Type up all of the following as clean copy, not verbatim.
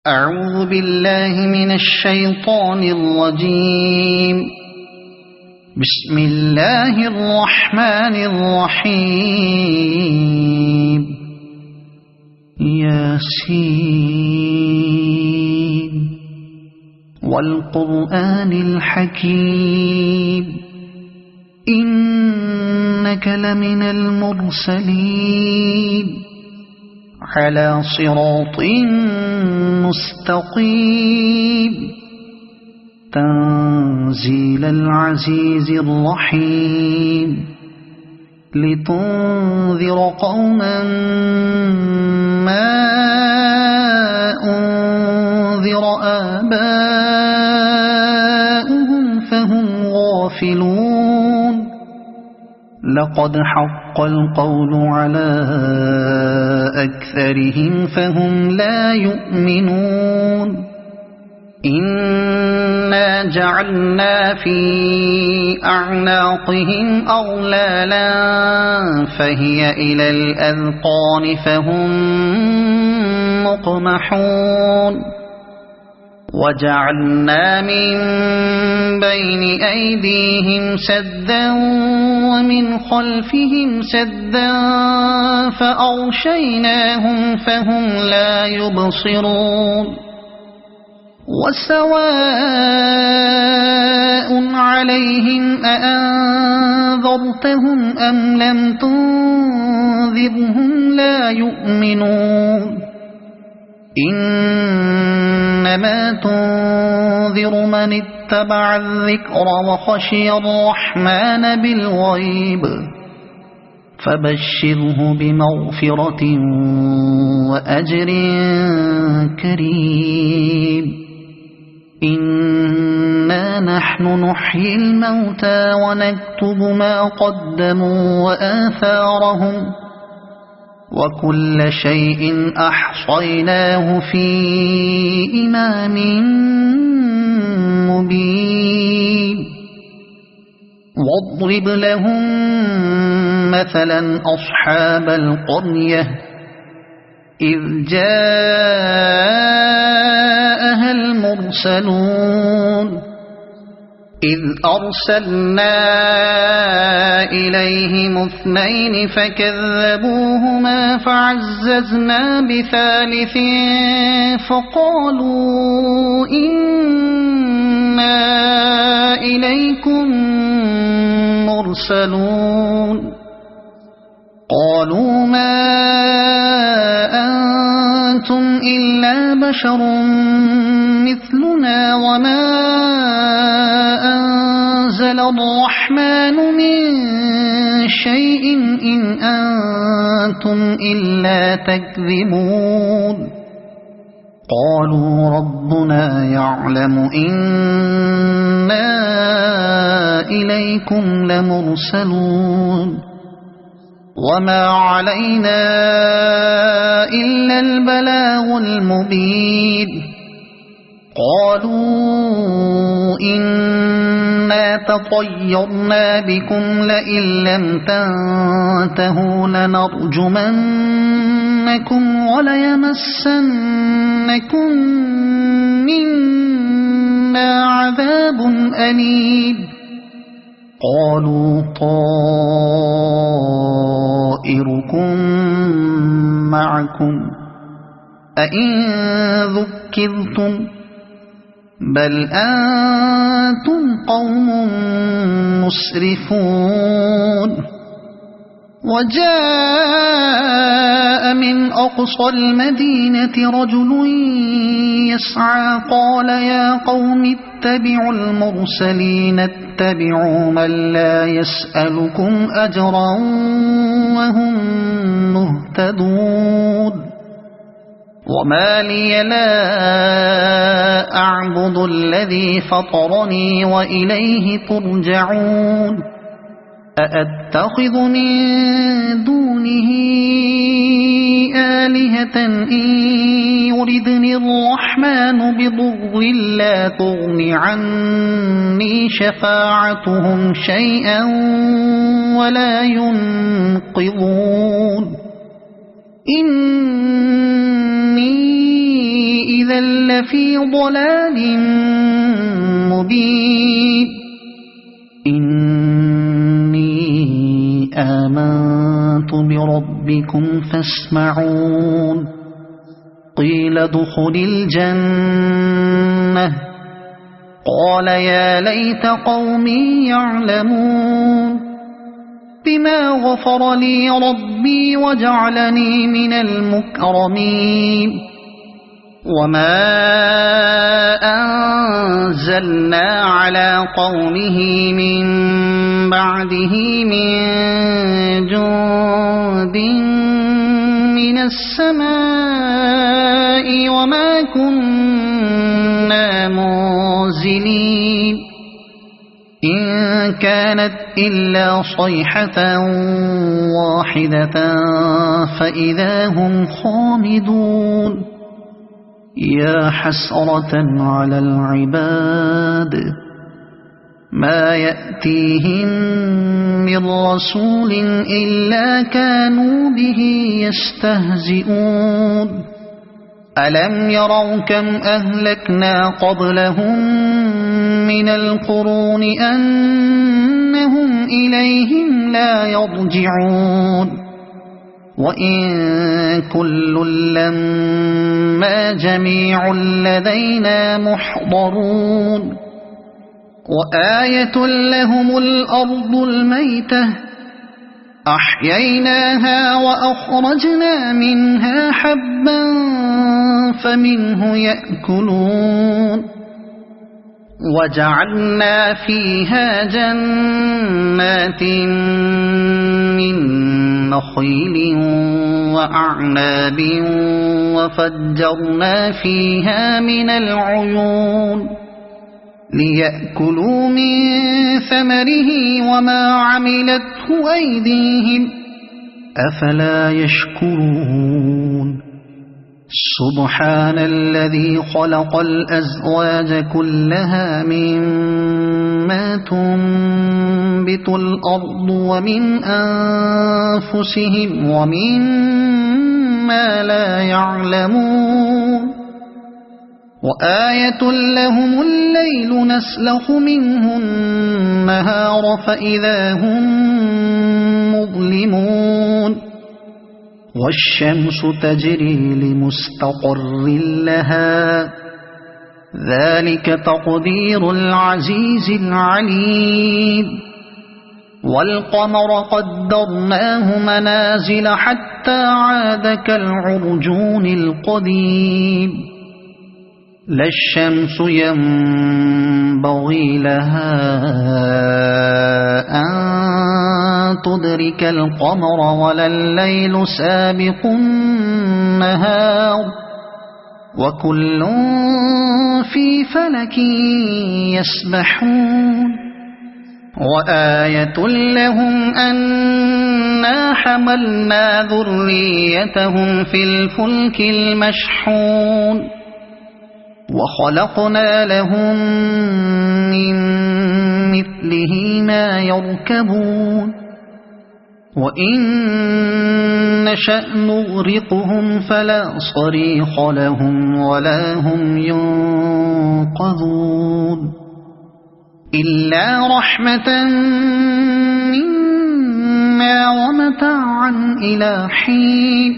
أعوذ بالله من الشيطان الرجيم. بسم الله الرحمن الرحيم. ياسين والقرآن الحكيم إنك لمن المرسلين على صراط مستقيم تنزيل العزيز الرحيم لتنذر قوما ما أنذر آباؤهم فهم غافلون. لقد حق القول على أكثرهم فهم لا يؤمنون. إنا جعلنا في أعناقهم أغلالا فهي إلى الأذقان فهم مقمحون. وجعلنا من بين أيديهم سدا ومن خلفهم سدا فأغشيناهم فهم لا يبصرون. وسواء عليهم أأنذرتهم أم لم تنذرهم لا يؤمنون. إنما تنذر من اتبع الذكر وخشي الرحمن بالغيب فبشره بمغفرة وأجر كريم. إنا نحن نحيي الموتى ونكتب ما قدموا وآثارهم وكل شيء أحصيناه في إمام مبين. واضرب لهم مثلا أصحاب القرية إذ جاءها المرسلون إذ أرسلنا إليهم اثنين فكذبوهما فعززنا بثالث فقالوا إنا إليكم مرسلون. قالوا ما أنتم إلا بشر مثلنا وما أنزل الرحمن من شيء إن أنتم إلا تكذبون. قالوا ربنا يعلم إنا إليكم لمرسلون وما علينا إلا البلاغ المبين. قالوا إنا تطيرنا بكم لئن لم تنتهوا لنرجمنكم وليمسنكم منا عذاب أليم. قالوا طائركم معكم أئن ذكرتم بل أنتم قوم مسرفون. وجاء من أقصى المدينة رجل يسعى قال يا قوم اتبعوا المرسلين اتبعوا من لا يسألكم أجرا وهم مهتدون. وما لي لا أعبد الذي فطرني وإليه ترجعون. أأتخذ من دونه آلهة إن يردني الرحمن بضر لا تغن عني شفاعتهم شيئا ولا ينقذون. إني إذا لفي ضلال مبين إني آمنت بربكم فاسمعون قيل ادخل الجنة قال يا ليت قومي يعلمون بما غفر لي ربي وجعلني من المكرمين وما أنزلنا على قومه من بعده من جند من السماء وما كنا منزلين إن كانت إلا صيحة واحدة فإذا هم خامدون يا حسرة على العباد ما يأتيهم من رسول إلا كانوا به يستهزئون ألم يروا كم أهلكنا قبلهم من القرون أنهم إليهم لا يرجعون وإن كل لما جميع لدينا محضرون وآية لهم الأرض الميتة أحييناها وأخرجنا منها حبا فمنه يأكلون وجعلنا فيها جنات من نخيل وأعناب وفجرنا فيها من العيون ليأكلوا من ثمره وما عملته أيديهم أفلا يشكرون سبحان الذي خلق الأزواج كلها مما تنبت الأرض ومن أنفسهم ومما لا يعلمون وآية لهم الليل نسلخ منه النهار فإذا هم مظلمون والشمس تجري لمستقر لها ذلك تقدير العزيز العليم والقمر قدرناه منازل حتى عاد كالعرجون القديم لا الشمس ينبغي لها أن تدرك القمر ولا الليل سابق النهار وكل في فلك يسبحون وآية لهم أنا حملنا ذريتهم في الفلك المشحون وخلقنا لهم من مثله ما يركبون وإن نشأ نغرقهم فلا صريخ لهم ولا هم ينقذون إلا رحمة منا ومتاعا إلى حين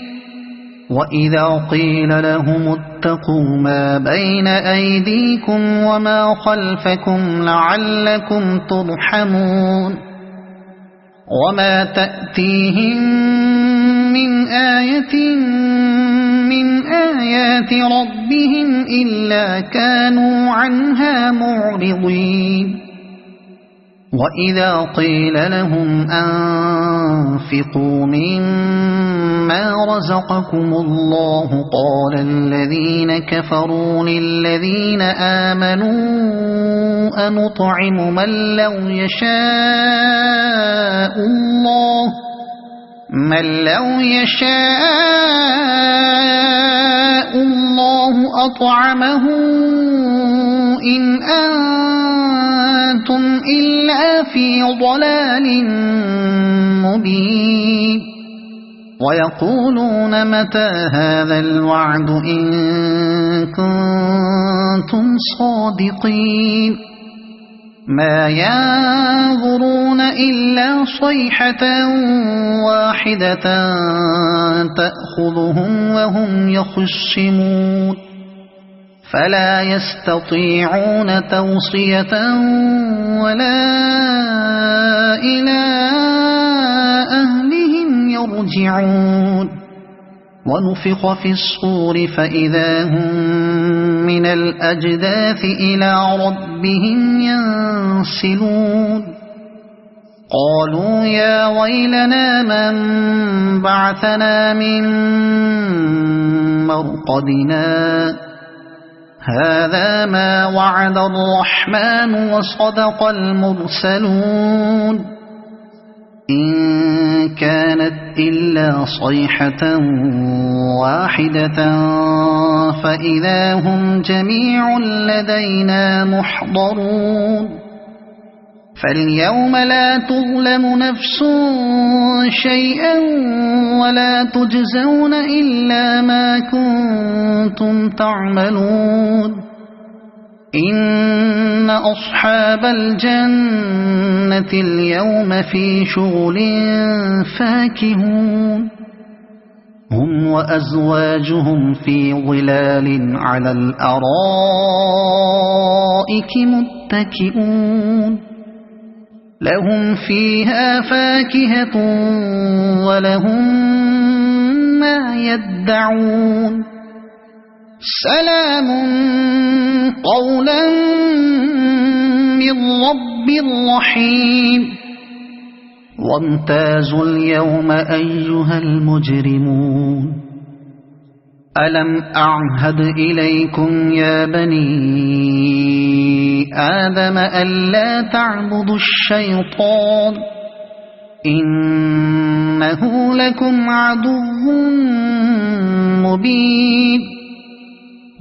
وإذا قيل لهم اتقوا ما بين أيديكم وما خلفكم لعلكم ترحمون وما تأتيهم من آية من آيات ربهم إلا كانوا عنها معرضين وإذا قيل لهم أنفقوا مما رزقكم الله قال الذين كفروا للذين آمنوا أنطعم من لو يشاء الله أطعمه إن أنتم إلا في ضلال مبين ويقولون متى هذا الوعد إن كنتم صادقين ما ينظرون إلا صيحة واحدة تأخذهم وهم يخصمون فلا يستطيعون توصية ولا إلى أهلهم يرجعون ونفخ في الصور فإذا هم من الأجداث إلى ربهم ينسلون قالوا يا ويلنا من بعثنا من مرقدنا هذا ما وعد الرحمن وصدق المرسلون إن كانت إلا صيحة واحدة فإذا هم جميع لدينا محضرون فاليوم لا تظلم نفس شيئا ولا تجزون إلا ما كنتم تعملون إن أصحاب الجنة اليوم في شغل فاكهون هم وأزواجهم في ظلال على الأرائك متكئون لهم فيها فاكهة ولهم ما يدعون سلام قولا من رب رحيم وامتازوا اليوم أيها المجرمون ألم أعهد إليكم يا بني آدم ألا تعبدوا الشيطان إنه لكم عدو مبين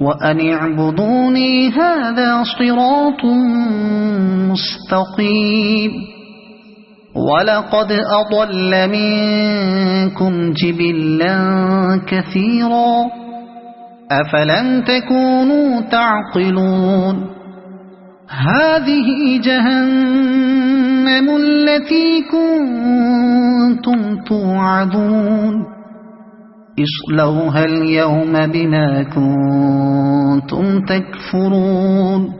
وأن اعبدوني هذا صراط مستقيم ولقد أضل منكم جبلا كثيرا أفلم تكونوا تعقلون هذه جهنم التي كنتم توعدون اصلوها اليوم بما كنتم تكفرون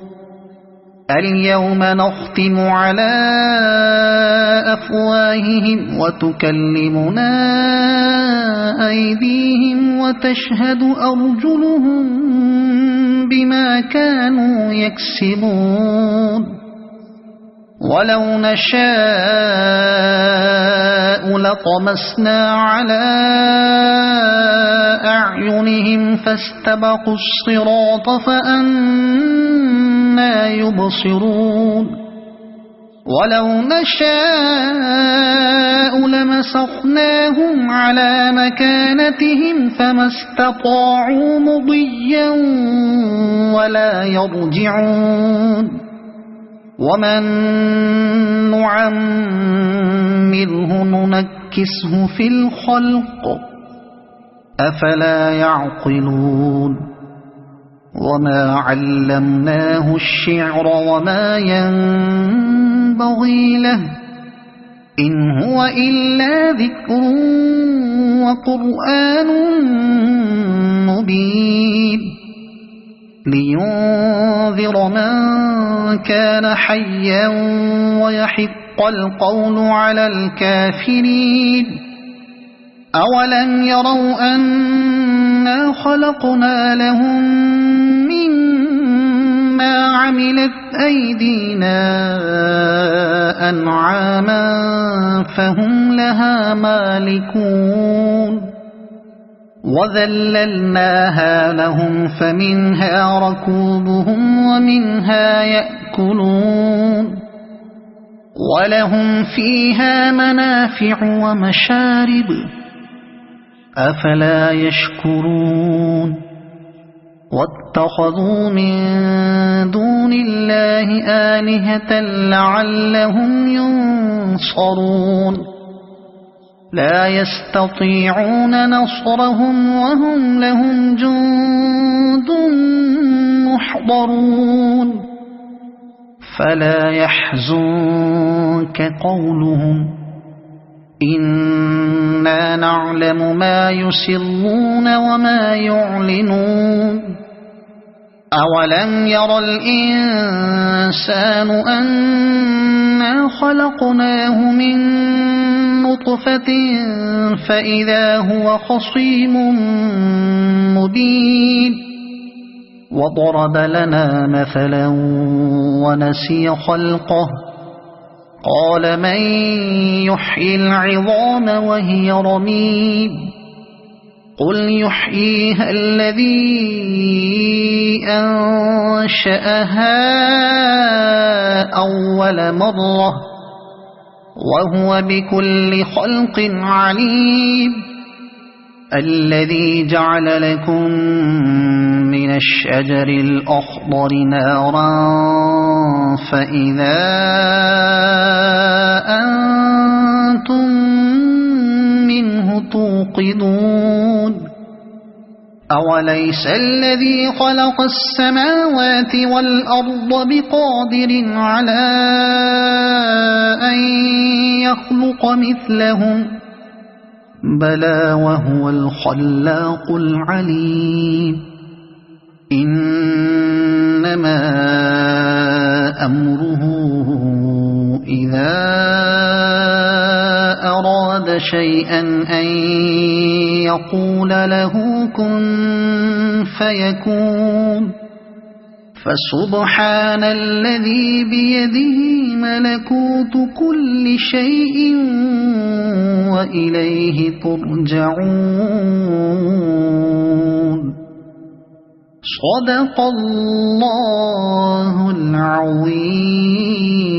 اليوم نختم على أفواههم وتكلمنا أيديهم وتشهد أرجلهم بما كانوا يكسبون ولو نشاء لطمسنا على أعينهم فاستبقوا الصراط فأنى يبصرون ولو نشاء لمسخناهم على مكانتهم فما استطاعوا مضيا ولا يرجعون ومن نعمره ننكسه في الخلق أفلا يعقلون وما علمناه الشعر وما ينبغي له إن هو إلا ذكر وقرآن مبين لينذر من كان حيا ويحق القول على الكافرين أولم يروا أنا خلقنا لهم مما عملت أيدينا أنعاما فهم لها مالكون وذللناها لهم فمنها ركوبهم ومنها يأكلون ولهم فيها منافع ومشارب أفلا يشكرون واتخذوا من دون الله آلهة لعلهم ينصرون لا يستطيعون نصرهم وهم لهم جند محضرون فلا يحزنك قولهم إنا نعلم ما يسرون وما يعلنون أولم ير الإنسان أنا خلقناه من نطفة فإذا هو خصيم مبين وضرب لنا مثلا ونسي خلقه قال من يحيي العظام وهي رميم قل يحييها الذي أنشأها أول مرة وهو بكل خلق عليم الذي جعل لكم من الشجر الأخضر نارا فإذا أنتم منه توقدون أوليس الذي خلق السماوات والأرض بقادر على أن يخلق مثلهم بلى وهو الخلاق العليم إنما أمره إذا أراد شيئا أن يقول له كن فيكون فسبحان الذي بيده ملكوت كل شيء وإليه ترجعون صدق الله العظيم.